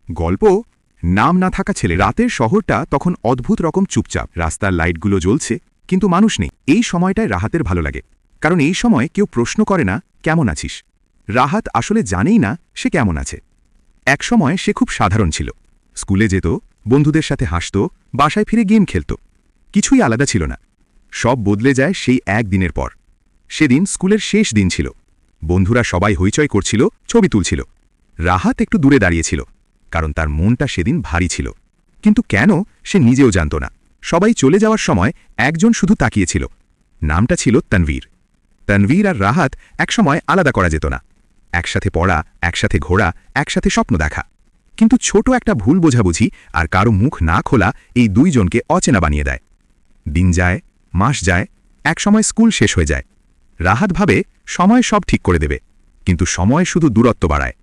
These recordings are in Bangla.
গল্প নাম না থাকা ছেলে। রাতের শহরটা তখন অদ্ভুত রকম চুপচাপ। রাস্তার লাইটগুলো জ্বলছে, কিন্তু মানুষ নেই। এই সময়টায় রাহাতের ভালো লাগে, কারণ এই সময় কেউ প্রশ্ন করে না কেমন আছিস। রাহাত আসলে জানেই না সে কেমন আছে। একসময় সে খুব সাধারণ ছিল। স্কুলে যেত, বন্ধুদের সাথে হাসত, বাসায় ফিরে গেম খেলত। কিছুই আলাদা ছিল না। সব বদলে যায় সেই একদিনের পর। সেদিন স্কুলের শেষ দিন ছিল। বন্ধুরা সবাই হইচই করছিল, ছবি তুলছিল। রাহাত একটু দূরে দাঁড়িয়েছিল, কারণ তার মনটা সেদিন ভারী ছিল। কিন্তু কেন সে নিজেও জানত না। সবাই চলে যাওয়ার সময় একজন শুধু তাকিয়েছিল। নামটা ছিল তানভীর। তানভীর আর রাহাত একসময় আলাদা করা যেত না। একসাথে পড়া, একসাথে ঘোরা, একসাথে স্বপ্ন দেখা। কিন্তু ছোট একটা ভুল বোঝাবুঝি আর কারো মুখ না খোলা এই দুইজনকে অচেনা বানিয়ে দেয়। দিন যায়, মাস যায়, একসময় স্কুল শেষ হয়ে যায়। রাহাত ভাবে সময় সব ঠিক করে দেবে, কিন্তু সময় শুধু দূরত্ব বাড়ায়।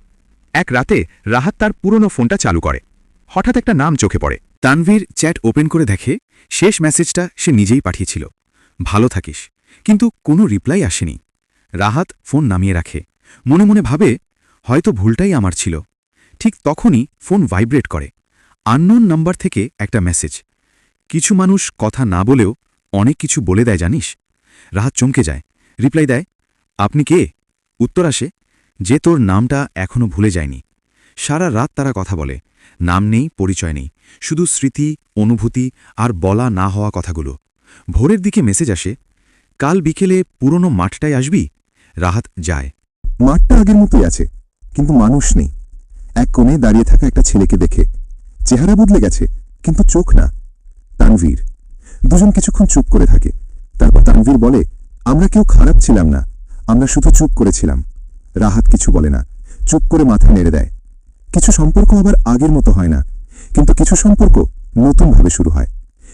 এক রাতে রাহাত তার পুরনো ফোনটা চালু করে। হঠাৎ একটা নাম চোখে পড়ে। তানভীর চ্যাট ওপেন করে দেখে শেষ মেসেজটা সে নিজেই পাঠিয়েছিল, ভালো থাকিস। কিন্তু কোনো রিপ্লাই আসেনি। রাহাত ফোন নামিয়ে রাখে, মনে মনে ভাবে হয়তো ভুলটাই আমার ছিল। ঠিক তখনই ফোন ভাইব্রেট করে। আননোন নাম্বার থেকে একটা মেসেজ। কিছু মানুষ কথা না বলেও অনেক কিছু বলে দেয় জানিস। রাহাত চমকে যায়। রিপ্লাই দেয়, আপনি কে? উত্তর আসে, যে তোর নামটা এখনো ভুলে যায়নি। সারা রাত তারা কথা বলে। নাম নেই, পরিচয় নেই, শুধু স্মৃতি, অনুভূতি আর বলা না হওয়া কথাগুলো। ভোরের দিকে মেসেজ আসে, কাল বিকেলে পুরনো মাঠটায় আসবি? রাহাত যায়। মাঠটা আগের মতোই আছে, কিন্তু মানুষ নেই। এক কোণে দাঁড়িয়ে থাকা একটা ছেলেকে দেখে। চেহারা বদলে গেছে, কিন্তু চোখ না। তানভীর। দুজন কিছুক্ষণ চুপ করে থাকে। তারপর তানভীর বলে, আমরা কেউ খারাপ ছিলাম না, আমরা শুধু চুপ করেছিলাম। রাহাত কিছু বলে না, চুপ করে মাথা নেড়ে দেয়। কিছু সম্পর্ক আবার আগের মতো হয় না, কিন্তু কিছু সম্পর্ক নতুনভাবে শুরু হয়।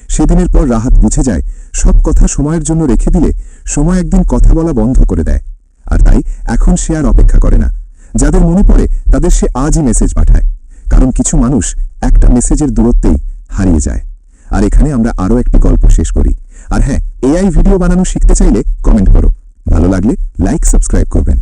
সেদিনের পর রাহাত বুঝে যায়, সব কথা সময়ের জন্য রেখে দিলে সময় একদিন কথা বলা বন্ধ করে দেয়। আর তাই এখন সে আর অপেক্ষা করে না। যাদের মনে পড়ে তাদের সে আজই মেসেজ পাঠায়, কারণ কিছু মানুষ একটা মেসেজের দূরত্বেই হারিয়ে যায়। আর এখানে আমরা আরও একটি গল্প শেষ করি। আর হ্যাঁ, এআই ভিডিও বানানো শিখতে চাইলে কমেন্ট করো। ভালো লাগলে লাইক, সাবস্ক্রাইব করবেন।